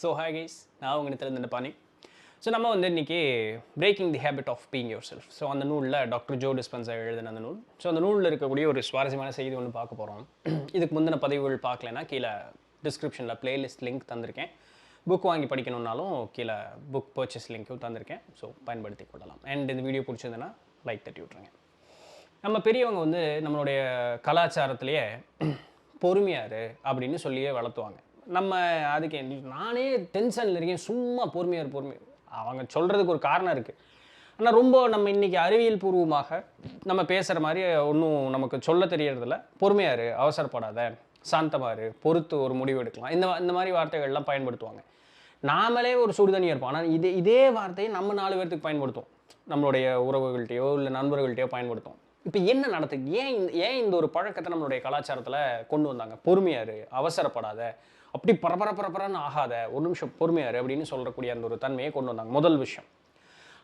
So hi guys, நான் உங்கள் இடத்துல பாணி. ஸோ நம்ம வந்து இன்றைக்கி breaking the habit of being yourself. So அந்த நூலில் டாக்டர் ஜோ டிஸ்பென்சா எழுதின அந்த நூல். ஸோ அந்த நூலில் இருக்கக்கூடிய ஒரு சுவாரஸ்யமான செய்தி ஒன்று பார்க்க போகிறோம். இதுக்கு முந்தின பதிவுகள் பார்க்கலன்னா கீழே டிஸ்கிரிப்ஷனில் பிளேலிஸ்ட் லிங்க் தந்திருக்கேன். புக் வாங்கி படிக்கணுன்னாலும் கீழே புக் பர்ச்சேஸ் லிங்க்கும் தந்திருக்கேன். ஸோ பயன்படுத்தி கொள்ளலாம். அண்ட் இந்த வீடியோ பிடிச்சிருந்ததுன்னா லைக் தட்டி விட்ருங்க. நம்ம பெரியவங்க வந்து நம்மளுடைய கலாச்சாரத்திலேயே பொறுமையாரு அப்படின்னு சொல்லியே வளர்த்துவாங்க. நம்ம அதுக்கு நானே டென்ஷனில் இருக்கேன், சும்மா பொறுமையார் அவங்க சொல்கிறதுக்கு ஒரு காரணம் இருக்குது. ஆனால் ரொம்ப நம்ம இன்றைக்கி அறிவியல் பூர்வமாக நம்ம பேசுகிற மாதிரி ஒன்றும் நமக்கு சொல்ல தெரியறதில்ல. பொறுமையாரு, அவசரப்படாத, சாந்தமாரு, பொறுத்து ஒரு முடிவு எடுக்கலாம், இந்த மாதிரி வார்த்தைகள்லாம் பயன்படுத்துவாங்க. நாமளே ஒரு சுடுதண்ணியாக இருப்போம். ஆனால் இதே வார்த்தையை நம்ம 4 பேர்த்துக்கு பயன்படுத்துவோம். நம்மளுடைய உறவுகள்கிட்டையோ இல்லை நண்பர்கள்ட்டையோ பயன்படுத்துவோம். இப்போ என்ன நடக்குது? ஏன் இந்த ஒரு பழக்கத்தை நம்மளுடைய கலாச்சாரத்தில் கொண்டு வந்தாங்க? பொறுமையாரு, அவசரப்படாத, அப்படி பரபரன்னு ஆகாத, ஒரு நிமிஷம் பொறுமையாரு அப்படின்னு சொல்லக்கூடிய அந்த ஒரு தன்மையை கொண்டு வந்தாங்க. முதல் விஷயம்.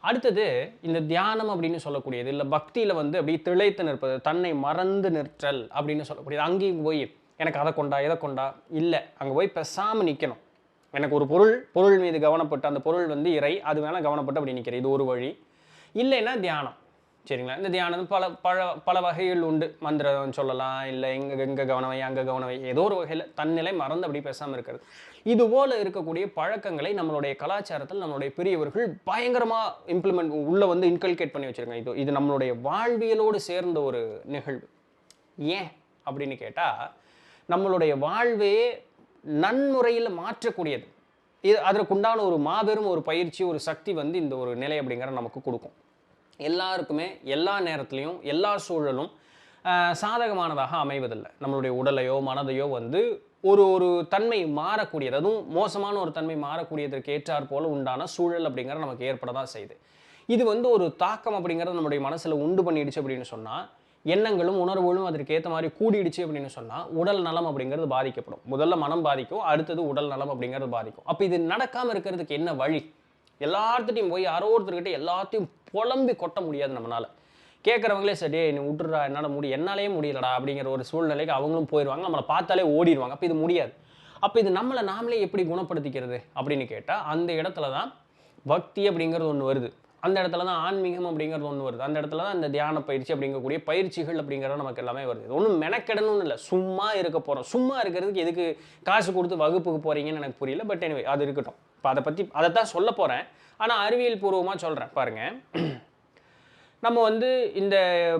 அடுத்தது இந்த தியானம் அப்படின்னு சொல்லக்கூடியது, இல்லை பக்தியில் வந்து அப்படி திளைத்து நிற்பது, தன்னை மறந்து நிற்றல் அப்படின்னு சொல்லக்கூடியது. அங்கேயும் போய் எனக்கு அதை கொண்டா இதை கொண்டா இல்லை, அங்கே போய் பேசாமல் நிற்கணும். எனக்கு ஒரு பொருள் மீது கவனப்பட்டு, அந்த பொருள் வந்து இறை, அது வேணால் கவனப்பட்டு அப்படி நிற்கிறேன். இது ஒரு வழி. இல்லைன்னா தியானம். சரிங்களா? இந்த தியானம் பல வகைகள் உண்டு. மந்திரம் சொல்லலாம், இல்லை எங்கே கவனவை அங்கே கவனவை, ஏதோ ஒரு வகையில் தன்னிலை மறந்து அப்படி பேசாமல் இருக்கிறது. இதுபோல் இருக்கக்கூடிய பழக்கங்களை நம்மளுடைய கலாச்சாரத்தில் நம்மளுடைய பெரியவர்கள் பயங்கரமாக உள்ளே வந்து இன்கல்கேட் பண்ணி வச்சுருக்காங்க. இது நம்மளுடைய வாழ்வியலோடு சேர்ந்த ஒரு நிகழ்வு. ஏன் அப்படின்னு கேட்டால், நம்மளுடைய வாழ்வே நன்முறையில் மாற்றக்கூடியது. அதற்குண்டான ஒரு மாபெரும் ஒரு பயிற்சி, ஒரு சக்தி வந்து இந்த ஒரு நிலை அப்படிங்கிற நமக்கு கொடுக்கும். எல்லாருக்குமே எல்லா நேரத்துலையும் எல்லா சூழலும் சாதகமானதாக அமைவதில்லை. நம்மளுடைய உடலையோ மனதையோ வந்து ஒரு தன்மை மாறக்கூடியது, அதுவும் மோசமான ஒரு தன்மை மாறக்கூடியதற்கு ஏற்றாற் போல உண்டான சூழல் அப்படிங்கிற நமக்கு ஏற்பட தான் செய்யுது. இது வந்து ஒரு தாக்கம் அப்படிங்கிறது நம்மளுடைய மனசில் உண்டு பண்ணிடுச்சு அப்படின்னு சொன்னால், எண்ணங்களும் உணர்வுகளும் அதற்கு ஏற்ற மாதிரி கூடிடுச்சு அப்படின்னு சொன்னால் உடல் நலம் அப்படிங்கிறது பாதிக்கப்படும். முதல்ல மனம் பாதிக்கும், அடுத்தது உடல் நலம் அப்படிங்கிறது பாதிக்கும். அப்போ இது நடக்காமல் இருக்கிறதுக்கு என்ன வழி? எல்லாத்துட்டையும் போய் யாரோ ஒருத்தர்கிட்ட எல்லாத்தையும் புலம்பி கொட்ட முடியாது நம்மளால். கேட்குறவங்களே சரி நீ விட்டுறா, என்னாலே முடியலடா அப்படிங்கிற ஒரு சூழ்நிலைக்கு அவங்களும் போயிடுவாங்க. நம்மளை பார்த்தாலே ஓடிடுவாங்க. அப்போ இது முடியாது. அப்போ இது நாமளே எப்படி குணப்படுத்திக்கிறது அப்படின்னு கேட்டால், அந்த இடத்துல தான் பக்தி அப்படிங்கிறது ஒன்று வருது. அந்த இடத்துல தான் ஆன்மீகம் அப்படிங்கிறது ஒன்று வருது. அந்த இடத்துல தான் இந்த தியான பயிற்சி அப்படிங்கக்கூடிய பயிற்சிகள் அப்படிங்கிறது நமக்கு எல்லாமே வருது. இது ஒன்றும் மெனக்கெடணும்னு இல்லை, சும்மா இருக்க போகிறோம். சும்மா இருக்கிறதுக்கு எதுக்கு காசு கொடுத்து வகுப்புக்கு போகிறீங்கன்னு எனக்கு புரியல. பட் எனிவே அது இருக்கட்டும். இப்போ அதைத்தான் சொல்ல போகிறேன். ஆனால் அறிவியல் பூர்வமாக சொல்கிறேன் பாருங்கள். நம்ம வந்து இந்த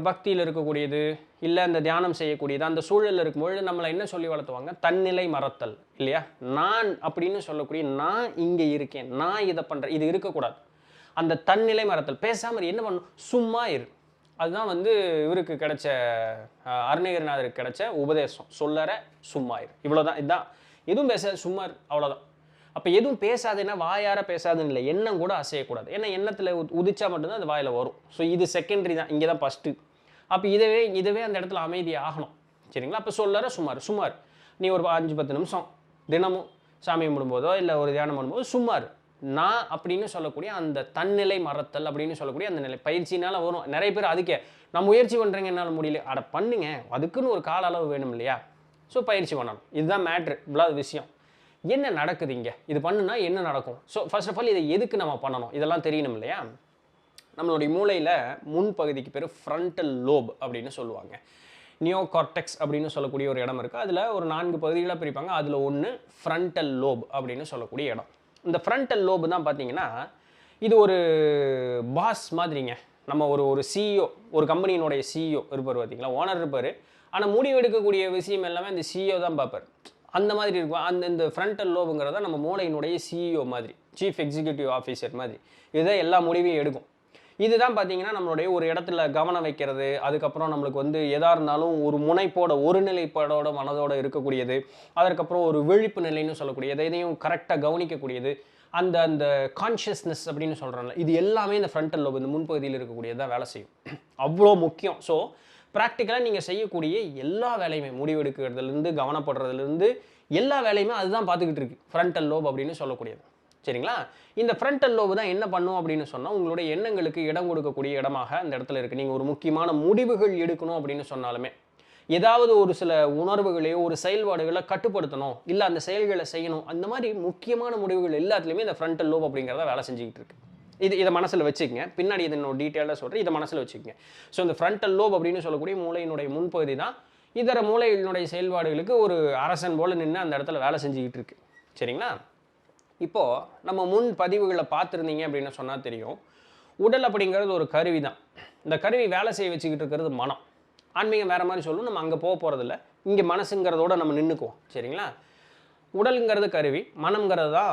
பக்தியில் இருக்கக்கூடியது, இல்லை இந்த தியானம் செய்யக்கூடியது, அந்த சூழலில் இருக்கும்பொழுது நம்மளை என்ன சொல்லி வளர்த்துவாங்க? தன்னிலை மறத்தல் இல்லையா? நான் அப்படின்னு சொல்லக்கூடிய, நான் இங்கே இருக்கேன், நான் இதை பண்ணுறேன், இது இருக்கக்கூடாது. அந்த தன்னிலை மறத்தல். பேசாமல் என்ன பண்ணணும்? சும்மா இரு. அதுதான் வந்து இவருக்கு கிடைச்ச, அருணகிரிநாதருக்கு கிடைச்ச உபதேசம். சொல்லற சும்மா இரு, இவ்வளோதான். இதுதான். எதுவும் பேசாது, சும்மா இரு, அவ்வளோதான். அப்போ எதுவும் பேசாதுன்னா வாயார பேசாதுன்னு இல்லை, எண்ணம் கூட அசையக்கூடாது. ஏன்னா எண்ணத்தில் உதிச்சா மட்டும்தான் அது வாயில் வரும். ஸோ இது செகண்டரி தான், இங்கே தான் ஃபஸ்ட்டு. அப்போ இதவே அந்த இடத்துல அமைதி ஆகணும். சரிங்களா? அப்போ சொல்லற சுமார் நீ ஒரு 5-10 நிமிஷம் தினமும் சாமி கும்பிடும்போதோ இல்லை ஒரு தியானம் பண்ணும்போது சுமார் நான் அப்படின்னு சொல்லக்கூடிய அந்த தன்னிலை மறத்தல் அப்படின்னு சொல்லக்கூடிய அந்த நிலை பயிற்சினால் வரும். நிறைய பேர் அதுக்கே நான் முயற்சி பண்ணுறேங்க, என்னால் முடியல. அட பண்ணுங்க, அதுக்குன்னு ஒரு கால அளவு வேணும் இல்லையா? ஸோ பயிற்சி பண்ணணும். இதுதான் மேட்ரு, இவ்வளோ விஷயம். என்ன நடக்குது இங்கே? இது பண்ணுனா என்ன நடக்கும்? ஸோ ஃபர்ஸ்ட் ஆஃப் ஆல் இதை எதுக்கு நம்ம பண்ணணும் இதெல்லாம் தெரியணும் இல்லையா? நம்மளுடைய மூளையில் முன்பகுதிக்கு பேர் ஃப்ரண்டல் லோப் அப்படின்னு சொல்லுவாங்க. நியோ கார்டெக்ஸ் அப்படின்னு சொல்லக்கூடிய ஒரு இடம் இருக்குது. அதில் ஒரு 4 பகுதிகளாக பிரிப்பாங்க. அதில் ஒன்று ஃப்ரண்டல் லோப் அப்படின்னு சொல்லக்கூடிய இடம். இந்த ஃப்ரண்டல் லோபு தான் பார்த்தீங்கன்னா, இது ஒரு பாஸ் மாதிரிங்க. நம்ம ஒரு சிஇஓ, ஒரு கம்பெனியினுடைய சிஇஓ இருப்பார் பார்த்தீங்களா, ஓனர் இருப்பார். ஆனால் முடிவு எடுக்கக்கூடிய விஷயம் எல்லாமே இந்த சிஇஓ தான் பார்ப்பார். அந்த மாதிரி இருக்கும். இந்த ஃப்ரண்டல் லோபுங்கிறத நம்ம மூளையினுடைய சிஇஓ மாதிரி, சீஃப் எக்ஸிக்யூட்டிவ் ஆஃபீஸர் மாதிரி, இதுதான் எல்லா முடிவையும் எடுக்கும். இதுதான் பார்த்தீங்கன்னா நம்மளுடைய ஒரு இடத்துல கவனம் வைக்கிறது. அதுக்கப்புறம் நம்மளுக்கு வந்து எதாக இருந்தாலும் ஒரு முனைப்போட, ஒரு நிலைப்பாடோட மனதோடு இருக்கக்கூடியது. அதற்கப்புறம் ஒரு விழிப்பு நிலைன்னு சொல்லக்கூடியது, எதையும் கரெக்டாக கவனிக்கக்கூடியது, அந்த கான்ஷியஸ்னஸ் அப்படின்னு சொல்கிறோம்ல, இது எல்லாமே இந்த ஃப்ரண்டல் லோப், இந்த முன்பகுதியில் இருக்கக்கூடியது தான் வேலை செய்யும். அவ்வளோ முக்கியம். ஸோ ப்ராக்டிக்கலாக நீங்கள் செய்யக்கூடிய எல்லா வேலையுமே, முடிவெடுக்கிறதுலேருந்து கவனப்படுறதுலேருந்து எல்லா வேலையுமே அதுதான் பார்த்துக்கிட்டு இருக்கு ஃப்ரண்டல் லோப் அப்படின்னு சொல்லக்கூடியது. சரிங்களா? இந்த ஃப்ரண்டல் லோபு தான் என்ன பண்ணும் அப்படின்னு சொன்னால், உங்களுடைய எண்ணங்களுக்கு இடம் கொடுக்கக்கூடிய இடமாக அந்த இடத்துல இருக்குது. நீங்கள் ஒரு முக்கியமான முடிவுகள் எடுக்கணும் அப்படின்னு சொன்னாலுமே, ஏதாவது ஒரு சில உணர்வுகளையோ ஒரு செயல்பாடுகளை கட்டுப்படுத்தணும், இல்லை அந்த செயல்களை செய்யணும், அந்த மாதிரி முக்கியமான முடிவுகள் எல்லாத்துலேயுமே இந்த ஃப்ரண்டல் லோப் அப்படிங்கிறத வேலை செஞ்சுக்கிட்டு இருக்கு. இதை மனசில் வச்சுக்கங்க. பின்னாடி இதை இன்னும் டீட்டெயிலாக சொல்கிறேன், இதை மனசில் வச்சுக்கங்க. ஸோ இந்த ஃப்ரண்டல் லோப் அப்படின்னு சொல்லக்கூடிய மூளையினுடைய முன்பகுதி தான் இதர மூளையினுடைய செயல்பாடுகளுக்கு ஒரு அரசன் போல் நின்று அந்த இடத்துல வேலை செஞ்சுக்கிட்டு இருக்கு. சரிங்களா? இப்போது நம்ம முன் பதிவுகளை பார்த்துருந்தீங்க அப்படின்னு சொன்னால் தெரியும், உடல் அப்படிங்கிறது ஒரு கருவி தான். இந்த கருவி வேலை செய்ய வச்சுக்கிட்டு இருக்கிறது மனம். ஆன்மீகம் வேறு மாதிரி சொல்லணும், நம்ம அங்கே போக போகிறதில்ல. இங்கே மனசுங்கிறதோட நம்ம நின்றுக்குவோம். சரிங்களா? உடலுங்கிறது கருவி, மனம்ங்கிறது தான்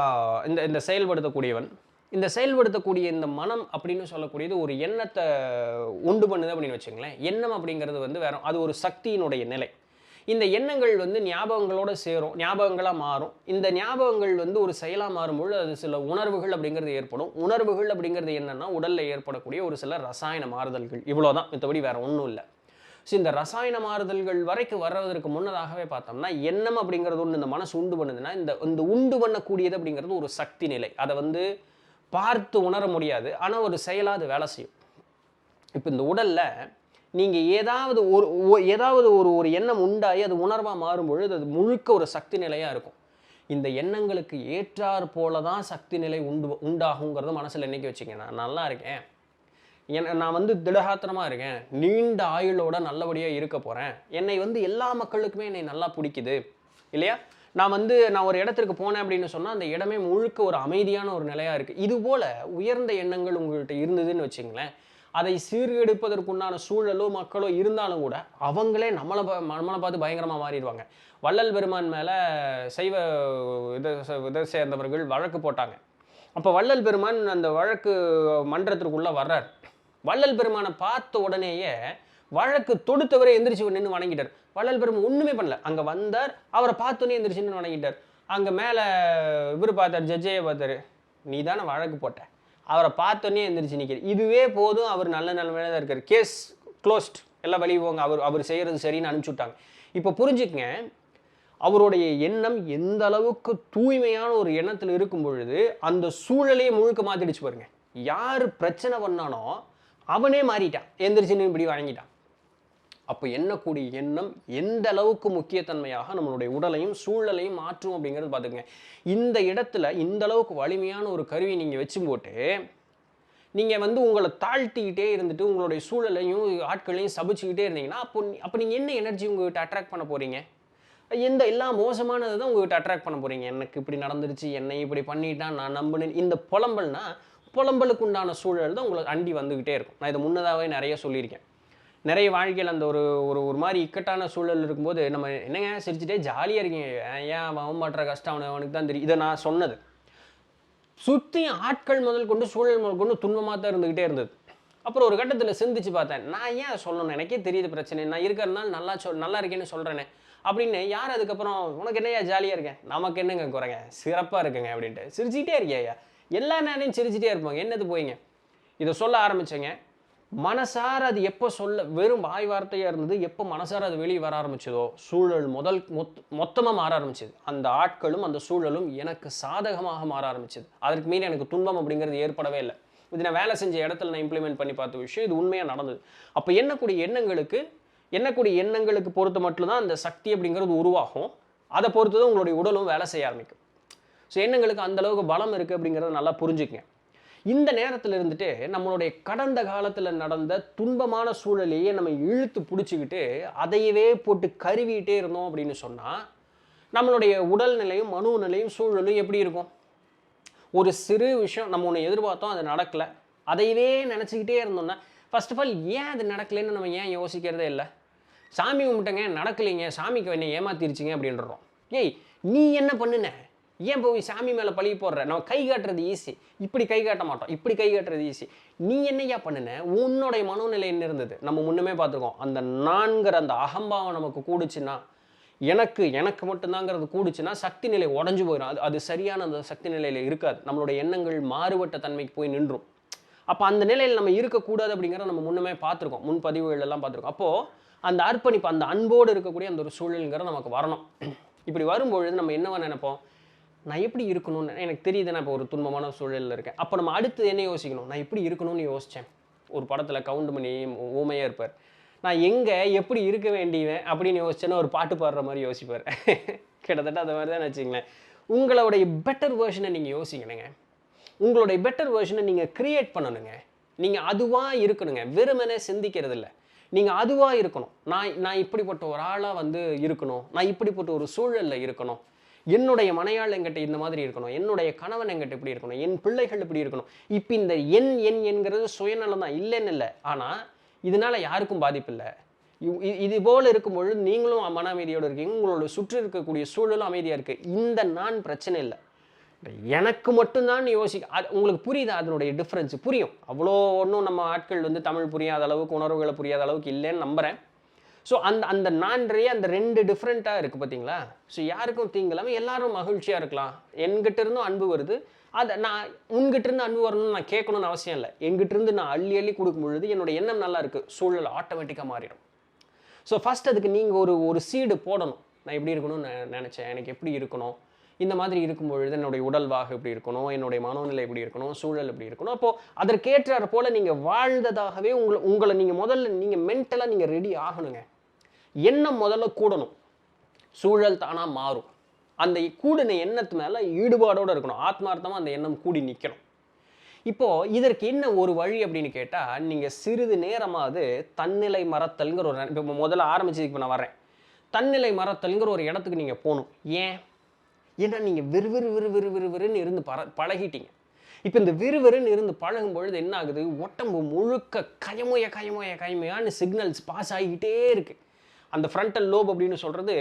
இந்த இந்த செயல்படுத்தக்கூடியவன். இந்த செயல்படுத்தக்கூடிய இந்த மனம் அப்படின்னு சொல்லக்கூடியது ஒரு எண்ணத்தை உண்டு பண்ணுது அப்படின்னு வச்சுங்களேன். எண்ணம் அப்படிங்கிறது வந்து வேற, அது ஒரு சக்தியினுடைய நிலை. இந்த எண்ணங்கள் வந்து ஞாபகங்களோட சேரும், ஞாபகங்களாக மாறும். இந்த ஞாபகங்கள் வந்து ஒரு செயலாக மாறும்பொழுது அது சில உணர்வுகள் அப்படிங்கிறது ஏற்படும். உணர்வுகள் அப்படிங்கிறது என்னென்னா உடலில் ஏற்படக்கூடிய ஒரு சில ரசாயன மாறுதல்கள். இவ்வளோதான், மற்றபடி வேறு ஒன்றும் இல்லை. ஸோ இந்த ரசாயன மாறுதல்கள் வரைக்கும் வர்றதற்கு முன்னதாகவே பார்த்தோம்னா எண்ணம் அப்படிங்கிறது ஒன்று இந்த மனசு உண்டு பண்ணுதுன்னா இந்த உண்டு பண்ணக்கூடியது அப்படிங்கிறது ஒரு சக்தி நிலை. அதை வந்து பார்த்து உணர முடியாது, ஆனால் ஒரு செயலாக அது வேலை செய்யும். இப்போ இந்த உடலில் நீங்கள் ஏதாவது ஒரு எண்ணம் உண்டாகி அது உணர்வாக மாறும்பொழுது அது முழுக்க ஒரு சக்தி நிலையாக இருக்கும். இந்த எண்ணங்களுக்கு ஏற்றார் போல தான் சக்தி நிலை உண்டாகுங்கிறத மனசில் என்னைக்கு வச்சுங்க. நான் நல்லா இருக்கேன், நான் வந்து திடகாத்திரமாக இருக்கேன், நீண்ட ஆயுளோட நல்லபடியாக இருக்க போகிறேன், என்னை வந்து எல்லா மக்களுக்குமே என்னை நல்லா பிடிக்குது இல்லையா, நான் ஒரு இடத்திற்கு போனேன் அப்படின்னு சொன்னால் அந்த இடமே முழுக்க ஒரு அமைதியான ஒரு நிலையாக இருக்குது. இதுபோல் உயர்ந்த எண்ணங்கள் உங்கள்கிட்ட இருந்ததுன்னு வச்சுங்களேன், அதை சீர்கெடுப்பதற்குண்டான சூழலோ மக்களோ இருந்தாலும் கூட அவங்களே நம்மளை பார்த்து பயங்கரமாக மாறிடுவாங்க. வள்ளல் பெருமான் மேலே சைவ இதை சேர்ந்தவர்கள் வழக்கு போட்டாங்க. அப்போ வள்ளல் பெருமான் அந்த வழக்கு மன்றத்திற்குள்ளே வர்றார். வள்ளல் பெருமானை பார்த்த உடனேயே வழக்கு தொடுத்தவரை எந்திரிச்சு நின்று வணங்கிட்டார். வள்ளல் பெருமான் ஒன்றுமே பண்ணல, அங்கே வந்தார், அவரை பார்த்தோன்னே எந்திரிச்சு நின்று வணங்கிட்டார். அங்கே மேலே இவர் பார்த்தார், ஜட்ஜையே பார்த்தாரு, நீ தானே வழக்கு போட்ட, அவரை பார்த்தோன்னே எந்திரிச்சு நிற்கிறார். இதுவே போதும், அவர் நல்ல நிலைமையில தான் இருக்கார், கேஸ் க்ளோஸ்ட், எல்லாம் வெளியே போங்க, அவர் செய்கிறது சரின்னு அனுப்பிச்சு விட்டாங்க. இப்போ புரிஞ்சுக்கங்க, அவருடைய எண்ணம் எந்த அளவுக்கு தூய்மையான ஒரு எண்ணத்தில் இருக்கும் பொழுது அந்த சூழலையே முழுக்க மாற்றிடுச்சு பாருங்க. யார் பிரச்சனை பண்ணானோ அவனே மாறிட்டான், எந்திரிச்சு இப்படி வழங்கிட்டான். அப்போ எண்ணக்கூடிய எண்ணம் எந்த அளவுக்கு முக்கியத்தன்மையாக நம்மளுடைய உடலையும் சூழலையும் மாற்றும் அப்படிங்கிறது பார்த்துக்கங்க. இந்த இடத்துல இந்த அளவுக்கு வலிமையான ஒரு கருவி நீங்கள் வச்சு போட்டு நீங்கள் வந்து உங்களை தாழ்த்திக்கிட்டே இருந்துட்டு உங்களுடைய சூழலையும் ஆட்களையும் சபிச்சுக்கிட்டே இருந்தீங்கன்னா அப்போ நீங்கள் என்ன எனர்ஜி உங்கள்கிட்ட அட்ராக்ட் பண்ண போகிறீங்க? எல்லாம் மோசமானது தான் உங்கள்கிட்ட அட்ராக்ட் பண்ண போகிறீங்க. எனக்கு இப்படி நடந்துருச்சு, என்னை இப்படி பண்ணிட்டான், நான் நம்பினேன், இந்த புலம்பலுக்கு உண்டான சூழல் தான் உங்களுக்கு அண்டி வந்துக்கிட்டே இருக்கும். நான் இதை முன்னதாகவே நிறைய சொல்லியிருக்கேன். நிறைய வாழ்க்கையில் அந்த ஒரு மாதிரி இக்கட்டான சூழல் இருக்கும்போது நம்ம என்னங்க சிரிச்சுட்டே ஜாலியாக இருக்கீங்க, ஏன் அவன் மாட்டுற கஷ்டம் அவனுக்கு தான் தெரியும். இதை நான் சொன்னது சுற்றி ஆட்கள் முதல் கொண்டு சூழல் முதல் கொண்டு துன்பமாக தான் இருந்துக்கிட்டே இருந்தது. அப்புறம் ஒரு கட்டத்தில் சிந்திச்சு பார்த்தேன், நான் ஏன் சொல்லணும், எனக்கே தெரியுது பிரச்சனை, நான் இருக்கிறதுனால நல்லா இருக்கேன்னு சொல்கிறேனே அப்படின்னு. யார் அதுக்கப்புறம் உனக்கு என்னையா ஜாலியாக இருக்கேன், நமக்கு என்னங்க குறைங்க, சிறப்பாக இருக்குங்க அப்படின்ட்டு சிரிச்சுக்கிட்டே இருக்கியா, எல்லா நேரையும் சிரிச்சுட்டே இருப்பாங்க, என்னது போயிங்க. இதை சொல்ல ஆரம்பித்தேங்க. மனசார அது எப்போ வெறும் வாய் வார்த்தையாக இருந்தது, எப்போ மனசார அது வெளியே வர ஆரம்பிச்சதோ சூழல் மொத்தமாக மாற ஆரம்பிச்சது. அந்த ஆட்களும் அந்த சூழலும் எனக்கு சாதகமாக மாற ஆரம்பிச்சது. அதற்கு மீறி எனக்கு துன்பம் அப்படிங்கிறது ஏற்படவே இல்லை. இது நான் வேலை செஞ்ச இடத்துல நான் இம்ப்ளிமெண்ட் பண்ணி பார்த்த விஷயம், இது உண்மையாக நடந்தது. அப்போ எண்ணக்கூடிய எண்ணங்களுக்கு பொறுத்து மட்டும்தான் அந்த சக்தி அப்படிங்கிறது உருவாகும். அதை பொறுத்து தான் உங்களுடைய உடலும் வேலை செய்ய ஆரம்பிக்கும். ஸோ எண்ணங்களுக்கு அந்தளவுக்கு பலம் இருக்குது அப்படிங்கிறத நல்லா புரிஞ்சுக்கங்க. இந்த நேரத்தில் இருந்துட்டு நம்மளுடைய கடந்த காலத்தில் நடந்த துன்பமான சூழலையே நம்ம இழுத்து பிடிச்சிக்கிட்டு அதையவே போட்டு கருவிட்டே இருந்தோம் அப்படின்னு சொன்னால் நம்மளுடைய உடல்நிலையும் மனோநிலையும் சூழலும் எப்படி இருக்கும்? ஒரு சிறு விஷயம் நம்ம ஒன்று எதிர்பார்த்தோம், அது நடக்கலை, அதையவே நினச்சிக்கிட்டே இருந்தோம்னா ஃபர்ஸ்ட் ஆஃப் ஆல் ஏன் அது நடக்கலைன்னு நம்ம ஏன் யோசிக்கிறதே இல்லை? சாமி கும்பிட்டங்க, நடக்கலைங்க, சாமிக்கு என்னை ஏமாத்திருச்சிங்க அப்படின்றோம். ஏய், நீ என்ன பண்ணுன, ஏன் போய் சாமி மேலே பழி போடுற? நம்ம கை காட்டுறது ஈஸி, இப்படி கை காட்ட மாட்டோம், இப்படி கை காட்டுறது ஈஸி. நீ என்னையா பண்ணுன, உன்னுடைய மனோநிலை என்ன இருந்தது? நம்ம முன்னமே பார்த்துருக்கோம். அந்த நான்கிற அந்த அகம்பாவம் நமக்கு கூடுச்சுன்னா, எனக்கு மட்டும்தாங்கிறது கூடுச்சுன்னா சக்தி நிலை உடஞ்சு போயிடும். அது சரியான அந்த சக்தி நிலையில் இருக்காது. நம்மளுடைய எண்ணங்கள் மாறுபட்ட தன்மைக்கு போய் நின்றும். அப்போ அந்த நிலையில் நம்ம இருக்கக்கூடாது அப்படிங்கிறத நம்ம முன்னமே பார்த்துருக்கோம், முன்பதிவுகள் எல்லாம் பார்த்துருக்கோம். அப்போது அந்த அர்ப்பணிப்பு, அந்த அன்போடு இருக்கக்கூடிய அந்த ஒரு சூழலுங்கிறது நமக்கு வரணும். இப்படி வரும்பொழுது நம்ம என்னவா நினைப்போம், நான் எப்படி இருக்கணும்னு எனக்கு தெரியுது, நான் இப்போ ஒரு துன்பமான சூழலில் இருக்கேன். அப்போ நம்ம அடுத்து என்ன யோசிக்கணும், நான் எப்படி இருக்கணும்னு யோசித்தேன். ஒரு படத்தில் கவுண்ட் பண்ணி ஊமையாக இருப்பார், நான் எங்கே எப்படி இருக்க வேண்டியவன் அப்படின்னு யோசிச்சேன்னா ஒரு பாட்டு பாடுற மாதிரி யோசிப்பார். கிட்டத்தட்ட அந்த மாதிரி தான் வச்சுங்களேன். உங்களுடைய பெட்டர் வேர்ஷனை நீங்கள் யோசிக்கணுங்க. உங்களுடைய பெட்டர் வேர்ஷனை நீங்கள் க்ரியேட் பண்ணணுங்க. நீங்கள் அதுவாக இருக்கணுங்க. வெறுமனே சிந்திக்கிறது இல்லை. நீங்கள் அதுவாக இருக்கணும். நான் இப்படிப்பட்ட ஒரு ஆளாக வந்து இருக்கணும். நான் இப்படிப்பட்ட ஒரு சூழலில் இருக்கணும். என்னுடைய மனையாள் என்கிட்ட இந்த மாதிரி இருக்கணும். என்னுடைய கணவன் என்கிட்ட இப்படி இருக்கணும். என் பிள்ளைகள் இப்படி இருக்கணும். இப்போ இந்த என்கிறது சுயநலம் தான், இல்லைன்னு இல்லை. ஆனால் இதனால் யாருக்கும் பாதிப்பு இல்லை. இது போல் இருக்கும்பொழுது நீங்களும் மன அமைதியோடு இருக்கீங்க. உங்களோட சுற்றி இருக்கக்கூடிய சூழலும் அமைதியாக இருக்குது. இந்த நான் பிரச்சனை இல்லை. எனக்கு மட்டும்தான் அது உங்களுக்கு புரியுதா? அதனுடைய டிஃப்ரென்ஸ் புரியும். அவ்வளோ ஒன்றும் நம்ம ஆட்கள் வந்து தமிழ் புரியாத அளவுக்கு, உணர்வுகளை புரியாத அளவுக்கு இல்லைன்னு நம்புகிறேன். ஸோ அந்த நான்றையே அந்த 2 டிஃப்ரெண்ட்டாக இருக்குது பார்த்தீங்களா? ஸோ யாருக்கும் தீங்கில்லாமல் எல்லாரும் மகிழ்ச்சியாக இருக்கலாம். என்கிட்ட இருந்தும் அன்பு வருது. அதை நான் உங்ககிட்ட இருந்து அன்பு வரணும்னு நான் கேட்கணும்னு அவசியம் இல்லை. என்கிட்ட இருந்து நான் அள்ளி அள்ளி கொடுக்கும் பொழுது என்னோட எண்ணம் நல்லா இருக்குது, சூழல் ஆட்டோமேட்டிக்காக மாறிடும். ஸோ ஃபஸ்ட் அதுக்கு நீங்கள் ஒரு சீடு போடணும். நான் எப்படி இருக்கணும்னு நினச்சேன், எனக்கு எப்படி இருக்கணும், இந்த மாதிரி இருக்கும் பொழுது என்னுடைய உடல்வாக எப்படி இருக்கணும், என்னுடைய மனோநிலை எப்படி இருக்கணும், சூழல் எப்படி இருக்கணும். அப்போது அதற்கேற்றாறு போல் நீங்கள் வாழ்ந்ததாகவே உங்களை நீங்கள் முதல்ல நீங்கள் மென்டலாக நீங்கள் ரெடி ஆகணுங்க. எண்ணம் முதல்ல கூடணும், சூழல் தானாக மாறும். அந்த கூடின எண்ணத்து மேலே ஈடுபாடோடு இருக்கணும். ஆத்மார்த்தமாக அந்த எண்ணம் கூடி நிற்கணும். இப்போது இதற்கு என்ன ஒரு வழி அப்படின்னு கேட்டால், நீங்கள் சிறிது நேரமாவது தன்னிலை மறத்தல்ங்கிற ஒரு இப்போ முதல்ல ஆரம்பிச்சதுக்கு இப்போ நான் வரேன். தன்னிலை மறத்தல்ங்கிற ஒரு இடத்துக்கு நீங்கள் போகணும். ஏன்னா நீங்கள் விறுவிறுன்னு இருந்து பழகிட்டீங்க. இப்போ இந்த விறுவிறுன்னு இருந்து பழகும் பொழுது என்ன ஆகுது, உடம்பு முழுக்க கயமையான்னு சிக்னல்ஸ் பாஸ் ஆகிக்கிட்டே இருக்குது. அந்த ஃப்ரண்டல் லோப் அப்படின்னு சொல்கிறது,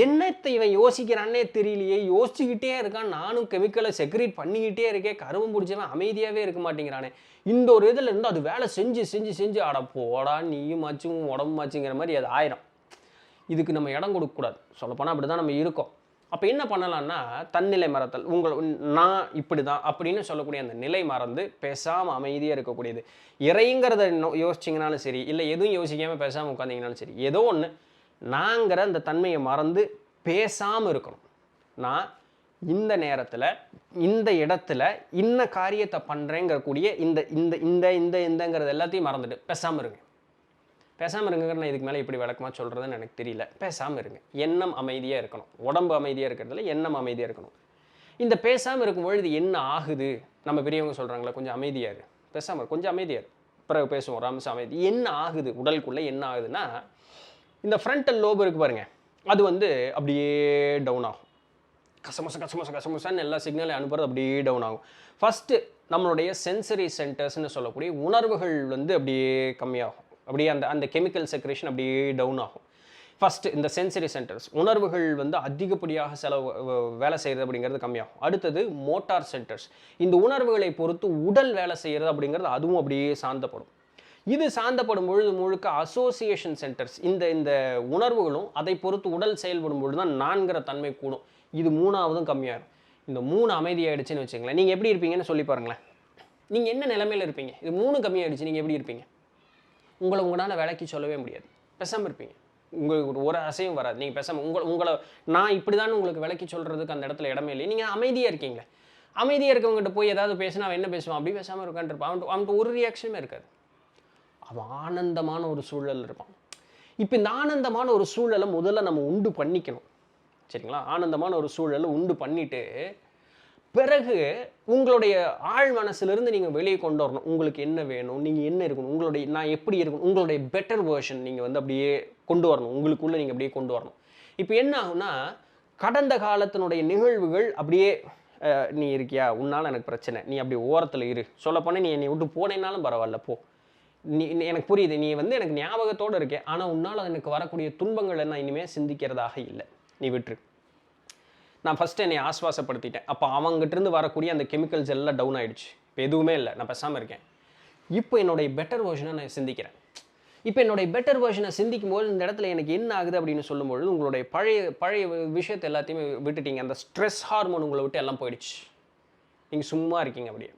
என்னத்தை இவன் யோசிக்கிறான்னே தெரியலையே, யோசிச்சுக்கிட்டே இருக்கான், நானும் கெமிக்கலை செக்ரேட் பண்ணிக்கிட்டே இருக்கேன், கருவம் பிடிச்சவன் அமைதியாகவே இருக்க மாட்டேங்கிறானே. இந்த ஒரு இதில் இருந்து அது வேலை செஞ்சு அட போடா நீயும் மாச்சும் உடம்பு மாச்சுங்கிற மாதிரி அது ஆயிரும். இதுக்கு நம்ம இடம் கொடுக்கக்கூடாது. சொல்லப்போனால் அப்படி தான் நம்ம இருக்கோம். அப்போ என்ன பண்ணலான்னா, தன்னிலை மறத்தல். நான் இப்படி தான் அப்படின்னு சொல்லக்கூடிய அந்த நிலை மறந்து பேசாமல் அமைதியாக இருக்கக்கூடியது. இறைங்கிறத யோசிச்சிங்கனாலும் சரி, இல்லை எதுவும் யோசிக்காமல் பேசாமல் உட்காந்திங்கனாலும் சரி, ஏதோ ஒன்று நாங்கிற அந்த தன்மையை மறந்து பேசாமல் இருக்கணும். நான் இந்த நேரத்தில் இந்த இடத்துல இன்ன காரியத்தை பண்ணுறேங்கக்கூடிய இந்தங்கிறது எல்லாத்தையும் மறந்துட்டு பேசாமல் இருங்க. பேசாமல் இருங்கிற நான் இதுக்கு மேலே இப்படி விளக்கமாக சொல்கிறதுன்னு எனக்கு தெரியல. பேசாமல் இருங்க. எண்ணம் அமைதியாக இருக்கணும். உடம்பு அமைதியாக இருக்கிறதுல எண்ணம் அமைதியாக இருக்கணும். இந்த பேசாமல் இருக்கும் பொழுது என்ன ஆகுது, நம்ம பெரியவங்க சொல்கிறாங்களே கொஞ்சம் அமைதியாக இரு, பேசாமல் கொஞ்சம் அமைதியாக இரு, பிறகு பேசுவோம் ராமஸ் அமைதி. என்ன ஆகுது உடலுக்குள்ளே என்ன ஆகுதுன்னா, இந்த ஃப்ரண்டல் லோப் இருக்குது பாருங்கள், அது வந்து அப்படியே டவுன் ஆகும். கசமசன்னு எல்லா சிக்னலையும் அனுப்புறது அப்படியே டவுன் ஆகும். ஃபஸ்ட்டு நம்மளுடைய சென்சரி சென்டர்ஸ்ன்னு சொல்லக்கூடிய உணர்வுகள் வந்து அப்படியே கம்மியாகும். அப்படியே அந்த கெமிக்கல் செக்ரேஷன் அப்படியே டவுன் ஆகும். ஃபஸ்ட்டு இந்த சென்சரி சென்டர்ஸ் உணர்வுகள் வந்து அதிகப்படியாக வேலை செய்கிறது அப்படிங்கிறது கம்மியாகும். அடுத்தது மோட்டார் சென்டர்ஸ், இந்த உணர்வுகளை பொறுத்து உடல் வேலை செய்கிறது அப்படிங்கிறது அதுவும் அப்படியே சாந்தப்படும். இது சாந்தப்படும் பொழுது முழுக்க அசோசியேஷன் சென்டர்ஸ், இந்த உணர்வுகளும் அதை பொறுத்து உடல் செயல்படும் பொழுது தான் நான்கிற தன்மை கூடும். இது 3ஆவதும் கம்மியாகும். இந்த 3 அமைதியாகிடுச்சுன்னு வச்சுங்களேன், நீங்கள் எப்படி இருப்பீங்கன்னு சொல்லி பாருங்களேன். நீங்கள் என்ன நிலைமையில் இருப்பீங்க? இது 3 கம்மியாகிடுச்சு, நீங்கள் எப்படி இருப்பீங்க? உங்களால் விளக்கி சொல்லவே முடியாது. பேசாமல் இருப்பீங்க. உங்களுக்கு ஒரு அசையும் வராது. நீங்கள் பேசாமல் உங்களை நான் இப்படி தான் உங்களுக்கு விளக்கி சொல்கிறதுக்கு அந்த இடத்துல இடமே இல்லை. நீங்கள் அமைதியாக இருக்கீங்களே. அமைதியாக இருக்கவங்ககிட்ட போய் ஏதாவது பேசினா அவன் என்ன பேசுவான், அப்படி பேசாமல் இருக்கான்ருப்பான். அவன்கிட்ட ஒரு ரியாக்ஷனுமே இருக்காது. அவன் ஆனந்தமான ஒரு சூழல் இருப்பான். இப்போ இந்த ஆனந்தமான ஒரு சூழலை முதல்ல நம்ம உண்டு பண்ணிக்கணும். சரிங்களா? ஆனந்தமான ஒரு சூழலை உண்டு பண்ணிவிட்டு பிறகு உங்களுடைய ஆழ் மனசுலேருந்து நீங்கள் வெளியே கொண்டு வரணும். உங்களுக்கு என்ன வேணும், நீங்கள் என்ன இருக்கணும், உங்களுடைய நான் எப்படி இருக்கணும், உங்களுடைய பெட்டர் வேர்ஷன் நீங்கள் வந்து அப்படியே கொண்டு வரணும். உங்களுக்குள்ளே நீங்கள் அப்படியே கொண்டு வரணும். இப்போ என்ன ஆகுனா, கடந்த காலத்தினுடைய நிகழ்வுகள் அப்படியே நீ இருக்கியா, உன்னால் எனக்கு பிரச்சனை, நீ அப்படி ஓரத்தில் இரு, சொல்லப்போனால் நீ என்னை விட்டு போனேன்னாலும் பரவாயில்ல போ, நீ எனக்கு புரியுது, நீ வந்து எனக்கு ஞாபகத்தோடு இருக்கே, ஆனால் உன்னால் எனக்கு வரக்கூடிய துன்பங்களை நான் இனிமேல் சிந்திக்கிறதாக இல்லை, நீ விட்டுரு. நான் ஃபஸ்ட்டு என்னை ஆஸ்வாசப்படுத்திட்டேன். அப்போ அவங்ககிட்டருந்து வரக்கூடிய அந்த கெமிக்கல்ஸ் எல்லாம் டவுன் ஆகிடுச்சு. இப்போ எதுவுமே இல்லை, நான் பேசாமல் இருக்கேன். இப்போ என்னுடைய பெட்டர் வேர்ஷனை நான் சிந்திக்கிறேன். இப்போ என்னுடைய பெட்டர் வேர்ஷனை சிந்திக்கும் போது இந்த இடத்துல எனக்கு என்ன ஆகுது அப்படின்னு சொல்லும்பொழுது, உங்களுடைய பழைய விஷயத்தை எல்லாத்தையுமே விட்டுட்டீங்க. அந்த ஸ்ட்ரெஸ் ஹார்மோன் உங்களை விட்டு எல்லாம் போயிடுச்சு. நீங்கள் சும்மா இருக்கீங்க அப்படியே.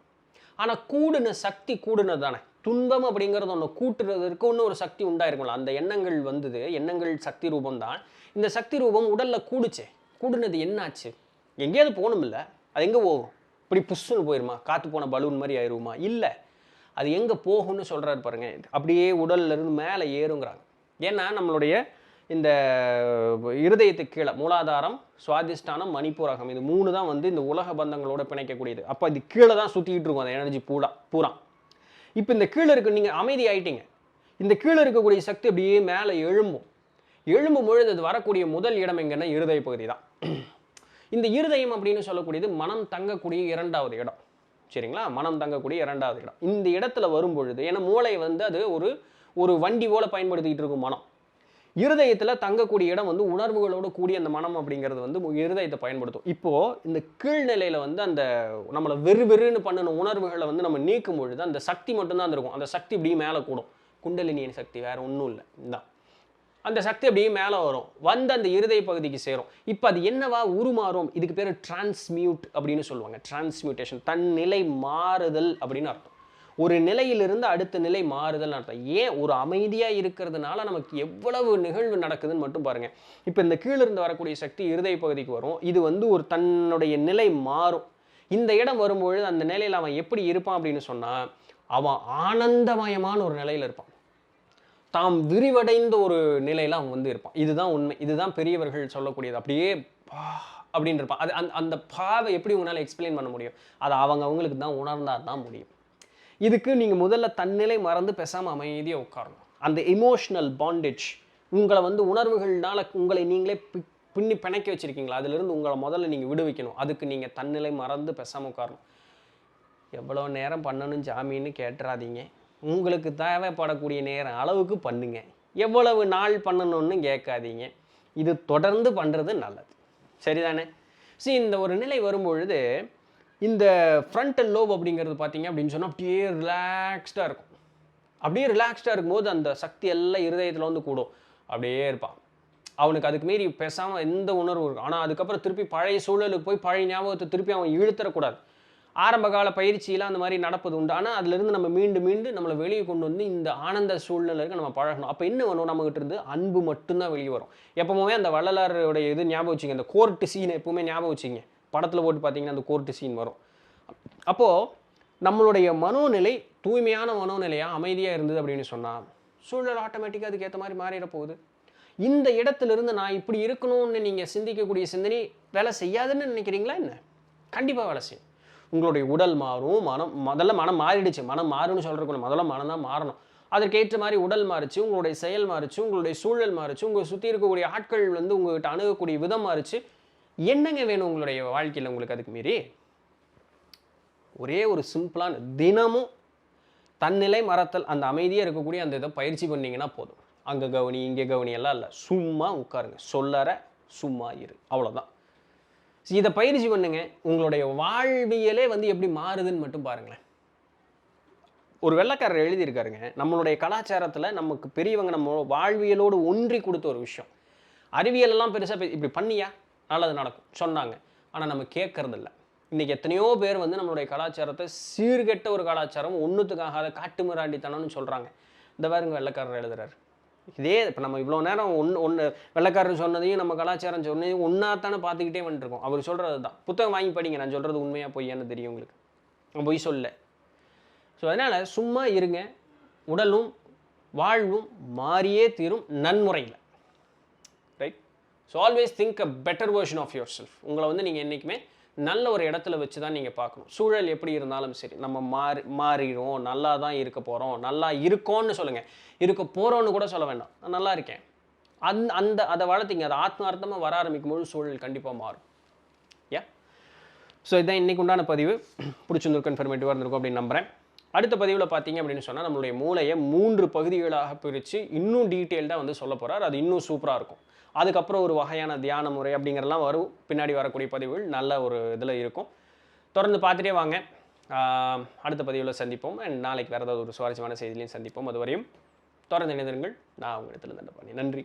ஆனால் சக்தி கூடுனது தானே. துன்பம் அப்படிங்கிறது ஒன்று கூட்டுறதுக்கு ஒன்று ஒரு சக்தி உண்டாயிருக்கும்ல. அந்த எண்ணங்கள் வந்தது, எண்ணங்கள் சக்தி ரூபம் தான். இந்த சக்தி ரூபம் உடலில் கூடுனது என்னாச்சு? எங்கேயாவது போகணும் இல்லை, அது எங்கே போகும்? இப்படி புஷ்ஷுன்னு போயிருமா? காற்று போன பலூன் மாதிரி ஆயிடுமா? இல்லை, அது எங்கே போகும்னு சொல்கிறாரு பாருங்க, அப்படியே உடல்லேருந்து மேலே ஏறுங்கிறாங்க. ஏன்னா நம்மளுடைய இந்த இருதயத்துக்கு கீழே மூலாதாரம், சுவாதிஷ்டானம், மணிப்பூரகம், இது 3 தான் வந்து இந்த உலக பந்தங்களோட பிணைக்கக்கூடியது. அப்போ இது கீழே தான் சுற்றிக்கிட்டு இருக்கும் அந்த எனர்ஜி பூரா. இப்போ இந்த கீழே இருக்க நீங்கள் அமைதி ஆயிட்டீங்க, இந்த கீழே இருக்கக்கூடிய சக்தி அப்படியே மேலே எழும்பும் பொழுது அது வரக்கூடிய முதல் இடம் எங்கன்னா இருதய பகுதி தான். இந்த இருதயம் அப்படின்னு சொல்லக்கூடியது மனம் தங்கக்கூடிய 2வது இடம். சரிங்களா? மனம் தங்கக்கூடிய 2வது இடம். இந்த இடத்துல வரும் பொழுது, ஏன்னா மூளை வந்து அது ஒரு வண்டி போல பயன்படுத்திக்கிட்டு இருக்கும் மனம். இருதயத்தில் தங்கக்கூடிய இடம் வந்து உணர்வுகளோடு கூடிய அந்த மனம் அப்படிங்கிறது வந்து இருதயத்தை பயன்படுத்தும். இப்போது இந்த கீழ்நிலையில் வந்து அந்த நம்மளை வெறுன்னு பண்ணின உணர்வுகளை வந்து நம்ம நீக்கும் பொழுது அந்த சக்தி மட்டும்தான் இருக்கும். அந்த சக்தி இப்படி மேலே கூடும். குண்டலினியின் சக்தி வேறு ஒன்றும் இல்லை. இதான் அந்த சக்தி அப்படியே மேலே வரும், வந்து அந்த இருதய பகுதிக்கு சேரும். இப்போ அது என்னவா உருமாறும்? இதுக்கு பேர் டிரான்ஸ்மியூட் அப்படின்னு சொல்லுவாங்க. டிரான்ஸ்மியூட்டேஷன், தன்னிலை மாறுதல் அப்படின்னு அர்த்தம். ஒரு நிலையிலிருந்து அடுத்த நிலை மாறுதல் அர்த்தம். ஏன்? ஒரு அமைதியாக இருக்கிறதுனால நமக்கு எவ்வளவு நிகழ்வு நடக்குதுன்னு மட்டும் பாருங்கள். இப்போ இந்த கீழிருந்து வரக்கூடிய சக்தி இருதய பகுதிக்கு வரும். இது வந்து ஒரு தன்னுடைய நிலை மாறும். இந்த இடம் வரும்பொழுது அந்த நிலையில் அவன் எப்படி இருப்பான் அப்படின்னு சொன்னால், அவன் ஆனந்தமயமான ஒரு நிலையில் இருப்பான். தாம் விரிவடைந்த ஒரு நிலையில் அவன் வந்து இருப்பான். இதுதான் உண்மை. இதுதான் பெரியவர்கள் சொல்லக்கூடியது. அப்படியே அப்படின்னு இருப்பான். அது அந்த பாவை எப்படி உங்களால் எக்ஸ்பிளைன் பண்ண முடியும்? அது அவங்களுக்கு தான் உணர்ந்தால் தான் முடியும். இதுக்கு நீங்கள் முதல்ல தன்னிலை மறந்து பேசாமல் அமைதியாக உட்காரணும். அந்த எமோஷ்னல் பாண்டேஜ், உங்களை வந்து உணர்வுகள்னால உங்களை நீங்களே பின்னி பிணைக்க வச்சுருக்கீங்களா, அதிலிருந்து உங்களை முதல்ல நீங்கள் விடுவிக்கணும். அதுக்கு நீங்கள் தன்னிலை மறந்து பேசாமல் உட்காரணும். எவ்வளோ நேரம் பண்ணணும் ஜாமீன்னு கேட்டுறாதீங்க. உங்களுக்கு தேவைப்படக்கூடிய நேரம் அளவுக்கு பண்ணுங்க. எவ்வளவு நாள் பண்ணணும்னு கேட்காதீங்க. இது தொடர்ந்து பண்ணுறது நல்லது. சரிதானே? சரி, இந்த ஒரு நிலை வரும்பொழுது இந்த ஃப்ரண்டல் லோப் அப்படிங்கிறது பார்த்தீங்க அப்படின்னு சொன்னால் அப்படியே ரிலாக்ஸ்டாக இருக்கும். அப்படியே ரிலாக்ஸ்டாக இருக்கும்போது அந்த சக்தி எல்லாம் இருதயத்தில் வந்து கூடும். அப்படியே இருப்பான். அவனுக்கு அதுக்கு மீறி பேசாமல் எந்த உணர்வு இருக்கும். ஆனால் அதுக்கப்புறம் திருப்பி பழைய சூழலுக்கு போய் பழைய ஞாபகத்தை திருப்பி அவன் இழுத்துறக்கூடாது. ஆரம்ப கால பயிற்சியெல்லாம் அந்த மாதிரி நடப்பது உண்டு. ஆனால் அதுலேருந்து நம்ம மீண்டு நம்மளை வெளியே கொண்டு வந்து இந்த ஆனந்த சூழ்நிலைக்கு நம்ம பழகணும். அப்போ என்ன வேணும்? நம்மகிட்ட இருந்து அன்பு மட்டும்தான் வெளியே வரும். எப்பவுமே அந்த வள்ளலாருடைய இது ஞாபகம் வச்சுங்க. இந்த கோர்ட்டு சீனை எப்பவுமே ஞாபகம் வச்சுங்க. படத்தில் போட்டு பார்த்தீங்கன்னா அந்த கோர்ட்டு சீன் வரும். அப்போது நம்மளுடைய மனோநிலை தூய்மையான மனோநிலையாக அமைதியாக இருந்தது அப்படின்னு சொன்னால் சூழல் ஆட்டோமேட்டிக்காக அதுக்கேற்ற மாதிரி மாறிட போகுது. இந்த இடத்துலேருந்து நான் இப்படி இருக்கணும்னு நீங்கள் சிந்திக்கக்கூடிய சிந்தனை வேலை செய்யாதுன்னு நினைக்கிறீங்களா என்ன? கண்டிப்பாக வேலை செய்யும். உங்களுடைய உடல் மாறும், முதல்ல மனம் மாறிடுச்சு. மனம் மாறுன்னு சொல்கிறதுக்கு முதல்ல மனம் தான் மாறணும். அதற்கேற்ற மாதிரி உடல் மாறிச்சு, உங்களுடைய செயல் மாறிச்சு, உங்களுடைய சூழல் மாறிச்சு, உங்களை சுற்றி இருக்கக்கூடிய ஆட்கள் வந்து உங்கள்கிட்ட அணுகக்கூடிய விதம் மாறிச்சு. என்னங்க வேணும் உங்களுடைய வாழ்க்கையில் உங்களுக்கு? அதுக்கு மீறி ஒரே ஒரு சிம்பிளான தினமும் தன்னிலை மறத்தல், அந்த அமைதியாக இருக்கக்கூடிய அந்த இதை பயிற்சி பண்ணிங்கன்னா போதும். அங்கே கவனி இங்கே கவனி எல்லாம் இல்லை, சும்மா உட்காருங்க, சொல்லற சும்மா இரு, அவ்வளோதான். இதை பயிற்சி பண்ணுங்க. உங்களுடைய வாழ்வியலே வந்து எப்படி மாறுதுன்னு மட்டும் பாருங்களேன். ஒரு வெள்ளைக்காரர் எழுதியிருக்காருங்க, நம்மளுடைய கலாச்சாரத்தில் நமக்கு பெரியவங்க நம்ம வாழ்வியலோடு ஒன்றி கொடுத்த ஒரு விஷயம். அறிவியலெல்லாம் பெருசாக இப்படி பண்ணியா நல்லது நடக்கும் சொன்னாங்க. ஆனால் நம்ம கேட்கறதில்ல. இன்றைக்கி எத்தனையோ பேர் வந்து நம்மளுடைய கலாச்சாரத்தை சீர்கெட்ட ஒரு கலாச்சாரம், ஒன்றுத்துக்காகாத காட்டு மிராண்டித்தனம்னு சொல்கிறாங்க. இந்த பாருங்க வெள்ளைக்காரர் எழுதுறாரு. இதே இப்போ நம்ம இவ்வளோ நேரம் ஒன்று வெள்ளைக்காரர் சொன்னதையும் நம்ம கலாச்சாரம் சொன்னதையும் ஒன்றாத்தானே பார்த்துக்கிட்டே வந்துட்டுருக்கோம். அவர் சொல்கிறது தான். புத்தகம் வாங்கி படிங்க, நான் சொல்கிறது உண்மையாக பொய்யான்னு தெரியும் உங்களுக்கு. நான் பொய் சொல்ல. ஸோ அதனால் சும்மா இருங்க. உடலும் வாழ்வும் மாறியே தீரும் நன்முறையில். Right? So always think a better version of yourself. உங்களை வந்து நீங்கள் என்றைக்குமே நல்ல ஒரு இடத்துல வச்சு தான் நீங்கள் பார்க்கணும். சூழல் எப்படி இருந்தாலும் சரி, நம்ம மாறிடும், நல்லா தான் இருக்க போகிறோம், நல்லா இருக்கோன்னு சொல்லுங்கள். இருக்க போகிறோன்னு கூட சொல்ல வேண்டாம், நான் நல்லா இருக்கேன். அதை வளர்த்திங்க. அதை ஆத்மார்த்தமாக வர ஆரம்பிக்கும் போது சூழல் கண்டிப்பாக மாறும். ஸோ இதுதான் இன்றைக்கு உண்டான பதிவு. பிடிச்சிருந்துருக்கும், இன்ஃபர்மேட்டிவாக இருந்திருக்கும் அப்படின்னு நம்புகிறேன். அடுத்த பதிவில் பார்த்தீங்க அப்படின்னு சொன்னால் நம்மளுடைய மூளையை 3 பகுதிகளாக பிரித்து இன்னும் டீட்டெயில்டாக வந்து சொல்ல போகிறார். அது இன்னும் சூப்பராக இருக்கும். அதுக்கப்புறம் ஒரு வகையான தியான முறை அப்படிங்கிறலாம் வரும். பின்னாடி வரக்கூடிய பதிவுகள் நல்ல ஒரு இதில் இருக்கும். தொடர்ந்து பார்த்துட்டே வாங்க. அடுத்த பதிவில் சந்திப்போம். அண்ட் நாளைக்கு வேறு ஏதாவது ஒரு சுவாரஸ்யமான செய்திலையும் சந்திப்போம். அதுவரையும் தொடர்ந்து இணைந்திருங்கள். நான் உங்களிடத்தில் நன்றி.